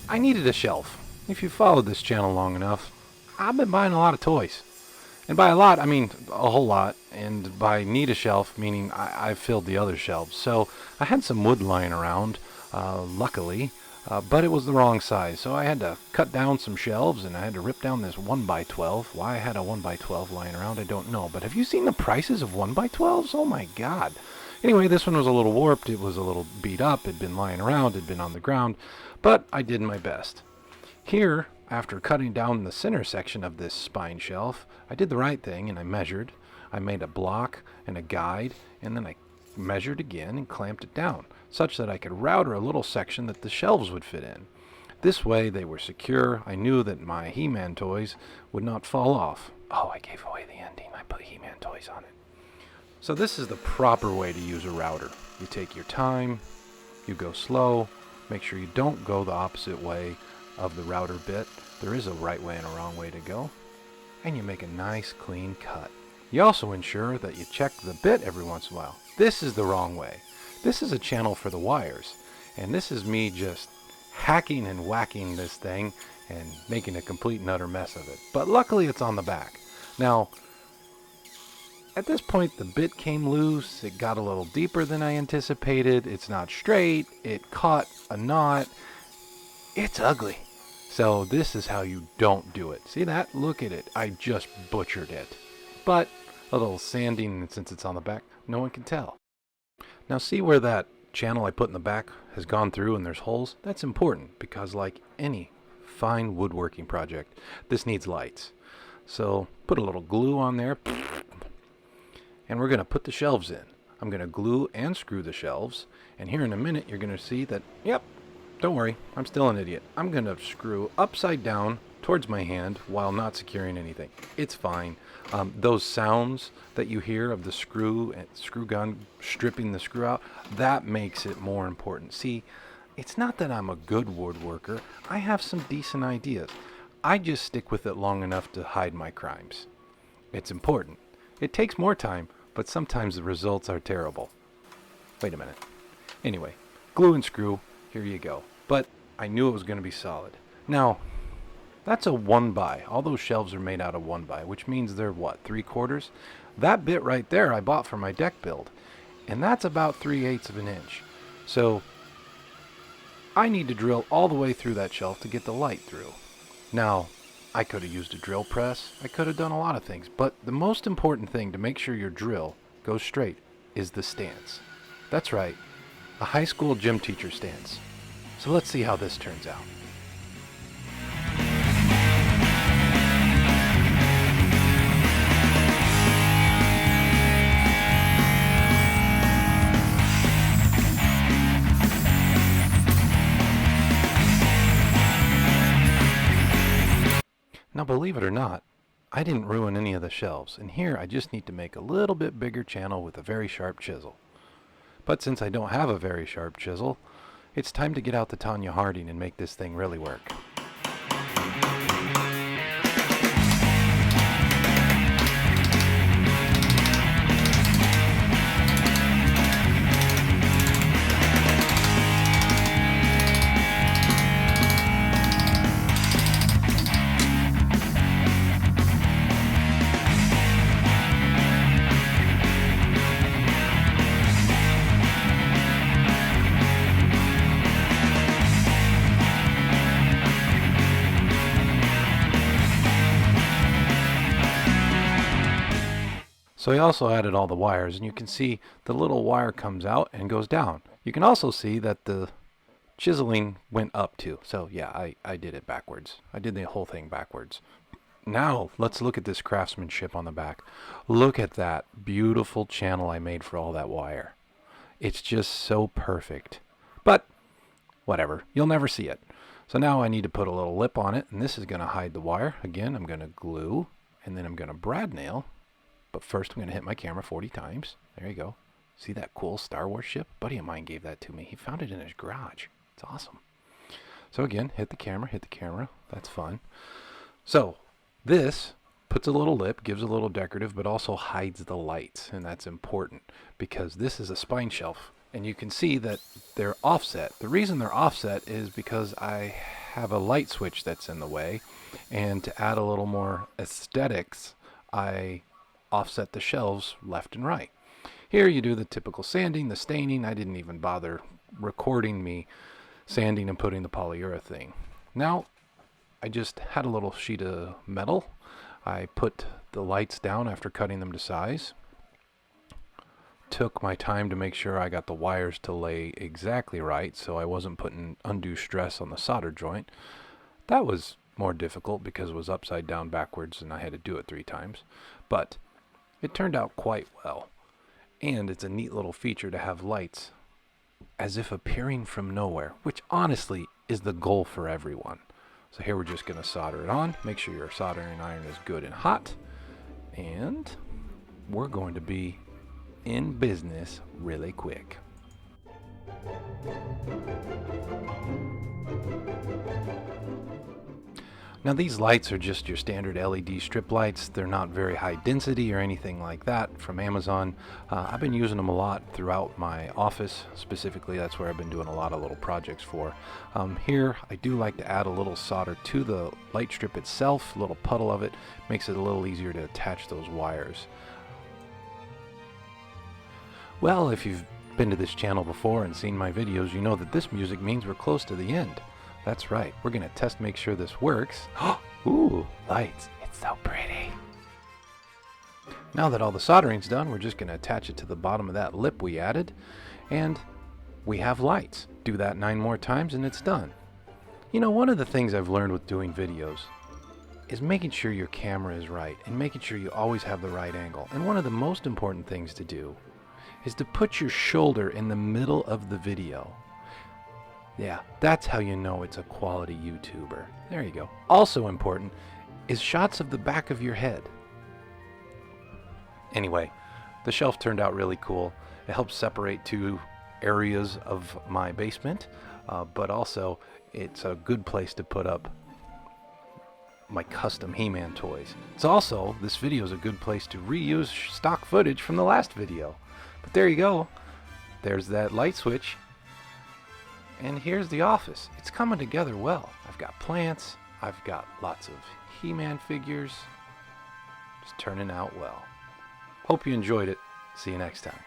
I needed a shelf. If you followed this channel long enough, I've been buying a lot of toys. And by a lot, I mean a whole lot. And by need a shelf, meaning I've filled the other shelves. So I had some wood lying around, luckily, but it was the wrong size. So I had to cut down some shelves and I had to rip down this 1x12. Why I had a 1x12 lying around, I don't know. But have you seen the prices of 1x12s? Oh my God. Anyway, this one was a little warped. It was a little beat up. It had been lying around. It had been on the ground. But I did my best. Here, after cutting down the center section of this spine shelf, I did the right thing and I measured. I made a block and a guide, and then I measured again and clamped it down, such that I could router a little section that the shelves would fit in. This way they were secure. I knew that my He-Man toys would not fall off. Oh, I gave away the ending. I put He-Man toys on it. So this is the proper way to use a router. You take your time, you go slow, make sure you don't go the opposite way of the router bit. There is a right way and a wrong way to go. And you make a nice clean cut. You also ensure that you check the bit every once in a while. This is the wrong way. This is a channel for the wires. And this is me just hacking and whacking this thing and making a complete and utter mess of it. But luckily it's on the back. Now, at this point the bit came loose. It got a little deeper than I anticipated. It's not straight. It caught a knot. It's ugly. So this is how you don't do it. See that? Look at it. I just butchered it. But a little sanding, and since it's on the back, no one can tell. Now see where that channel I put in the back has gone through and there's holes? That's important because like any fine woodworking project, this needs lights. So put a little glue on there and we're going to put the shelves in. I'm going to glue and screw the shelves, and here in a minute you're going to see that, yep, don't worry, I'm still an idiot. I'm going to screw upside down towards my hand while not securing anything. It's fine. Those sounds that you hear of the screw gun stripping the screw out, that makes it more important. See, it's not that I'm a good woodworker. I have some decent ideas. I just stick with it long enough to hide my crimes. It's important. It takes more time, but sometimes the results are terrible. Wait a minute. Anyway, glue and screw. Here you go. But I knew it was going to be solid. Now, that's a 1x. All those shelves are made out of 1x, which means they're what, 3/4? That bit right there I bought for my deck build, and that's about 3/8 of an inch. So I need to drill all the way through that shelf to get the light through. Now, I could have used a drill press. I could have done a lot of things, but the most important thing to make sure your drill goes straight is the stance. That's right. A high school gym teacher stance. So let's see how this turns out. Now believe it or not, I didn't ruin any of the shelves, and here I just need to make a little bit bigger channel with a very sharp chisel. But since I don't have a very sharp chisel, it's time to get out the Tanya Harding and make this thing really work. So I also added all the wires, and you can see the little wire comes out and goes down. You can also see that the chiseling went up too. So yeah, I did it backwards. I did the whole thing backwards. Now let's look at this craftsmanship on the back. Look at that beautiful channel I made for all that wire. It's just so perfect. But whatever, you'll never see it. So now I need to put a little lip on it, and this is going to hide the wire. Again, I'm going to glue, and then I'm going to brad nail. But first I'm going to hit my camera 40 times. There you go. See that cool Star Wars ship? A buddy of mine gave that to me. He found it in his garage. It's awesome. So again, hit the camera. That's fun. So this puts a little lip, gives a little decorative, but also hides the lights. And that's important because this is a spine shelf. And you can see that they're offset. The reason they're offset is because I have a light switch that's in the way, and to add a little more aesthetics, I offset the shelves left and right. Here you do the typical sanding, the staining. I didn't even bother recording me sanding and putting the polyurethane. Now, I just had a little sheet of metal. I put the lights down after cutting them to size. Took my time to make sure I got the wires to lay exactly right so I wasn't putting undue stress on the solder joint. That was more difficult because it was upside down backwards and I had to do it 3 times. But it turned out quite well. And it's a neat little feature to have lights as if appearing from nowhere, which honestly is the goal for everyone. So here we're just going to solder it on. Make sure your soldering iron is good and hot. And we're going to be in business really quick. Now these lights are just your standard LED strip lights. They're not very high density or anything like that from Amazon. I've been using them a lot throughout my office. Specifically, that's where I've been doing a lot of little projects for. Here, I do like to add a little solder to the light strip itself, a little puddle of it. Makes it a little easier to attach those wires. Well, if you've been to this channel before and seen my videos, you know that this music means we're close to the end. That's right, we're going to test make sure this works. Ooh, lights, it's so pretty. Now that all the soldering's done, we're just going to attach it to the bottom of that lip we added, and we have lights. Do that 9 more times and it's done. You know, one of the things I've learned with doing videos is making sure your camera is right and making sure you always have the right angle. And one of the most important things to do is to put your shoulder in the middle of the video. Yeah, that's how you know it's a quality YouTuber. There you go. Also important is shots of the back of your head. Anyway, the shelf turned out really cool. It helps separate 2 areas of my basement, but also it's a good place to put up my custom He-Man toys. It's also, this video is a good place to reuse stock footage from the last video. But there you go. There's that light switch. And here's the office. It's coming together well. I've got plants. I've got lots of He-Man figures. It's turning out well. Hope you enjoyed it. See you next time.